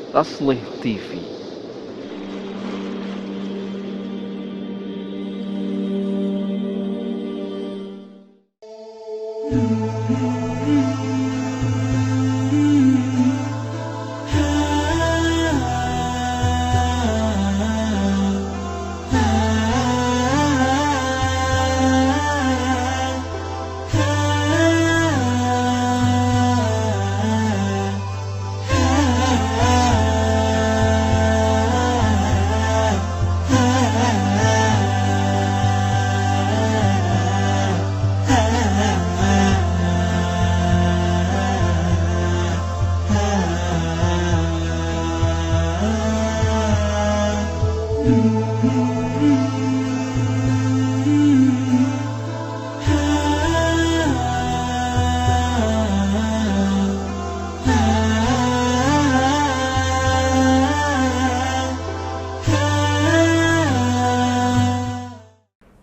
Taslih TV.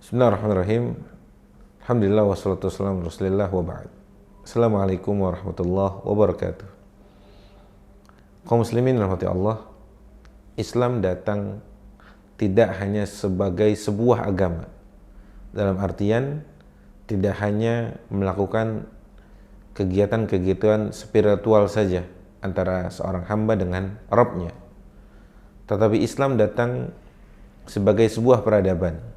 Bismillahirrahmanirrahim. Alhamdulillah wassalatu wassalamu ala Rasulillah wa ba'd. Assalamualaikum warahmatullahi wabarakatuh. Kaum muslimin rahmati Allah, Islam datang tidak hanya sebagai sebuah agama. Dalam artian tidak hanya melakukan kegiatan-kegiatan spiritual saja antara seorang hamba dengan Rabb-nya. Tetapi Islam datang sebagai sebuah peradaban.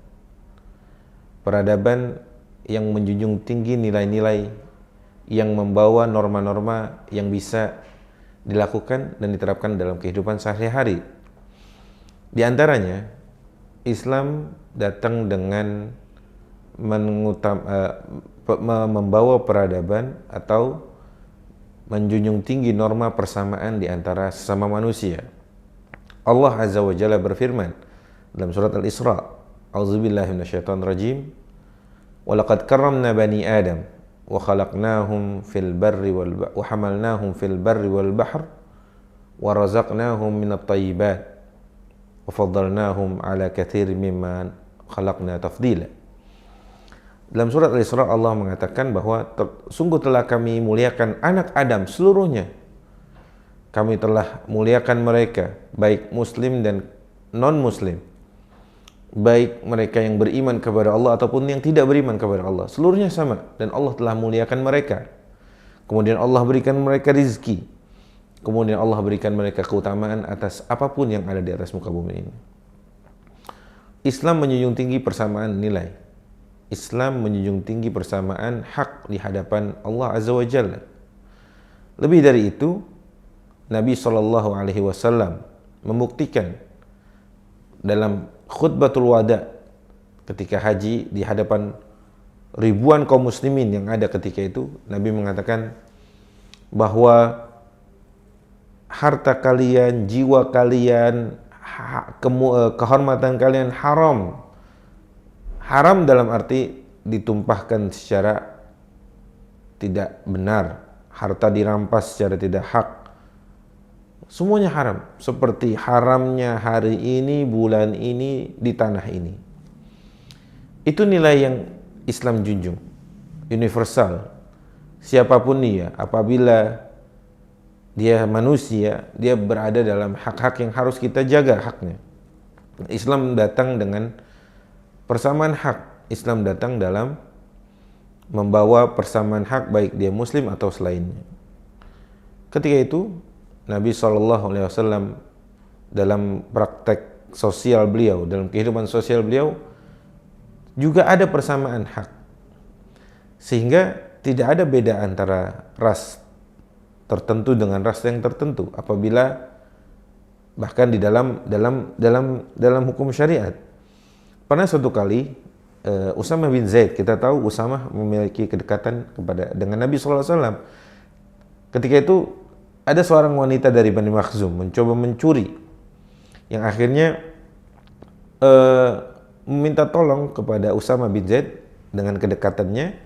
Peradaban yang menjunjung tinggi nilai-nilai, yang membawa norma-norma yang bisa dilakukan dan diterapkan dalam kehidupan sehari-hari. Di antaranya, Islam datang dengan membawa peradaban atau menjunjung tinggi norma persamaan di antara sesama manusia. Allah Azza wa Jalla berfirman dalam surat Al-Isra, A'udzubillahi minasyaitonirrajim. Walaqad karramna bani Adam wa khalaqnahum fil barri wa hamalnahum fil barri wal bahr wa razaqnahum minat thayyibat wa faddalnahum ala katsirin mimman khalaqna tafdila. Dalam surat Al-Isra Allah mengatakan bahwa sungguh telah kami muliakan anak Adam seluruhnya. Kami telah muliakan mereka, baik muslim dan non-muslim, baik mereka yang beriman kepada Allah ataupun yang tidak beriman kepada Allah, seluruhnya sama, dan Allah telah muliakan mereka. Kemudian Allah berikan mereka rizki, kemudian Allah berikan mereka keutamaan atas apapun yang ada di atas muka bumi ini. Islam menjunjung tinggi persamaan nilai. Islam menjunjung tinggi persamaan hak di hadapan Allah Azza wa Jalla. Lebih dari itu, Nabi SAW membuktikan dalam khutbatul wada ketika haji di hadapan ribuan kaum muslimin yang ada ketika itu, Nabi mengatakan bahwa harta kalian, jiwa kalian, kehormatan kalian haram. Haram dalam arti ditumpahkan secara tidak benar, harta dirampas secara tidak hak. Semuanya haram, seperti haramnya hari ini, bulan ini, di tanah ini. Itu nilai yang Islam junjung, universal. Siapapun dia, apabila dia manusia, dia berada dalam hak-hak yang harus kita jaga haknya. Islam datang dengan persamaan hak. Islam datang dalam membawa persamaan hak baik dia muslim atau selainnya. Ketika itu Nabi SAW dalam praktek sosial beliau, dalam kehidupan sosial beliau juga ada persamaan hak, sehingga tidak ada beda antara ras tertentu dengan ras yang tertentu. Apabila bahkan di dalam hukum syariat, pernah suatu kali Usamah bin Zaid, kita tahu Usamah memiliki kedekatan dengan Nabi SAW. Ketika itu ada seorang wanita dari Bani Makhzum mencoba mencuri, yang akhirnya meminta tolong kepada Usamah bin Zaid dengan kedekatannya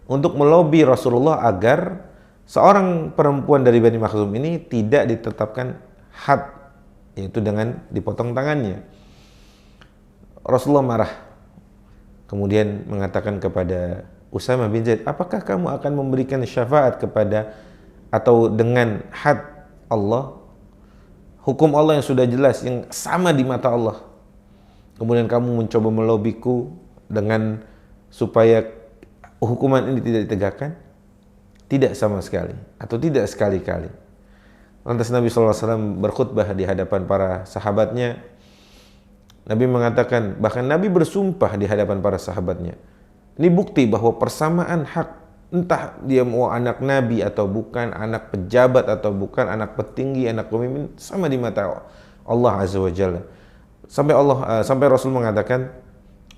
untuk melobi Rasulullah agar seorang perempuan dari Bani Makhzum ini tidak ditetapkan had, yaitu dengan dipotong tangannya. Rasulullah marah, kemudian mengatakan kepada Usamah bin Zaid, apakah kamu akan memberikan syafaat kepada atau dengan had Allah, hukum Allah yang sudah jelas, yang sama di mata Allah. Kemudian kamu mencoba melobiku dengan supaya hukuman ini tidak ditegakkan? Tidak sama sekali, atau tidak sekali-kali. Lantas Nabi SAW berkhutbah di hadapan para sahabatnya. Nabi mengatakan, bahkan Nabi bersumpah di hadapan para sahabatnya. Ini bukti bahwa persamaan hak, entah dia mau anak Nabi atau bukan, anak pejabat atau bukan, anak petinggi, anak pemimpin, sama di mata Allah Azza wa Jalla. Sampai Rasul mengatakan,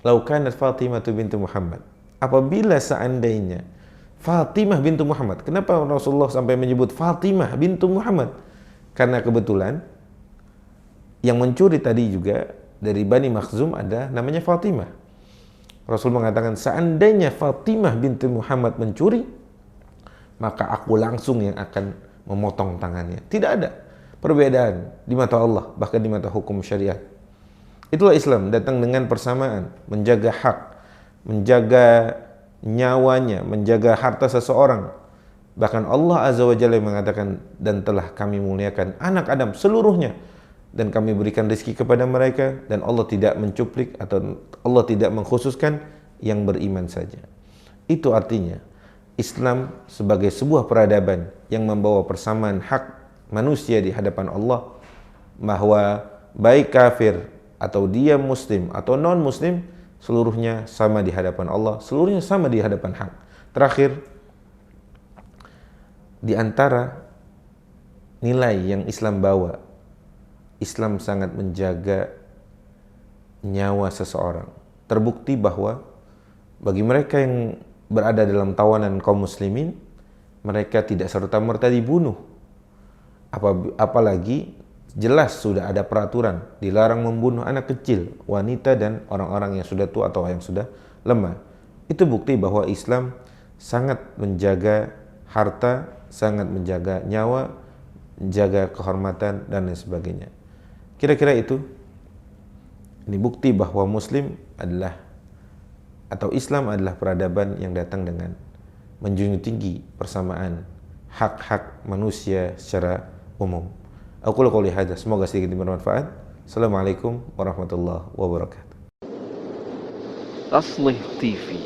"Lau kanat Fatimah bintu Muhammad." Apabila seandainya Fatimah bintu Muhammad. Kenapa Rasulullah sampai menyebut Fatimah bintu Muhammad? Karena kebetulan yang mencuri tadi juga dari Bani Makhzum ada namanya Fatimah. Rasul mengatakan, seandainya Fatimah bintu Muhammad mencuri, maka aku langsung yang akan memotong tangannya. Tidak ada perbedaan di mata Allah, bahkan di mata hukum syariat. Itulah Islam, datang dengan persamaan, menjaga hak, menjaga nyawanya, menjaga harta seseorang. Bahkan Allah Azza wa Jalla mengatakan, dan telah kami muliakan anak Adam seluruhnya, dan kami berikan rezeki kepada mereka, dan Allah tidak mencuplik atau Allah tidak mengkhususkan yang beriman saja. Itu artinya Islam sebagai sebuah peradaban yang membawa persamaan hak manusia di hadapan Allah, bahwa baik kafir atau dia muslim atau non muslim, seluruhnya sama di hadapan Allah, seluruhnya sama di hadapan hak. Terakhir, di antara nilai yang Islam bawa, Islam sangat menjaga nyawa seseorang. Terbukti bahwa bagi mereka yang berada dalam tawanan kaum muslimin, mereka tidak serta-merta dibunuh. Apalagi jelas sudah ada peraturan, dilarang membunuh anak kecil, wanita, dan orang-orang yang sudah tua atau yang sudah lemah. Itu bukti bahwa Islam sangat menjaga harta, sangat menjaga nyawa, menjaga kehormatan, dan lain sebagainya. Kira-kira itu. Ini bukti bahwa Muslim adalah, atau Islam adalah peradaban yang datang dengan menjunjung tinggi persamaan hak-hak manusia secara umum. Aku qouli hadza, semoga sedikit bermanfaat. Assalamualaikum warahmatullahi wabarakatuh. Aslih TV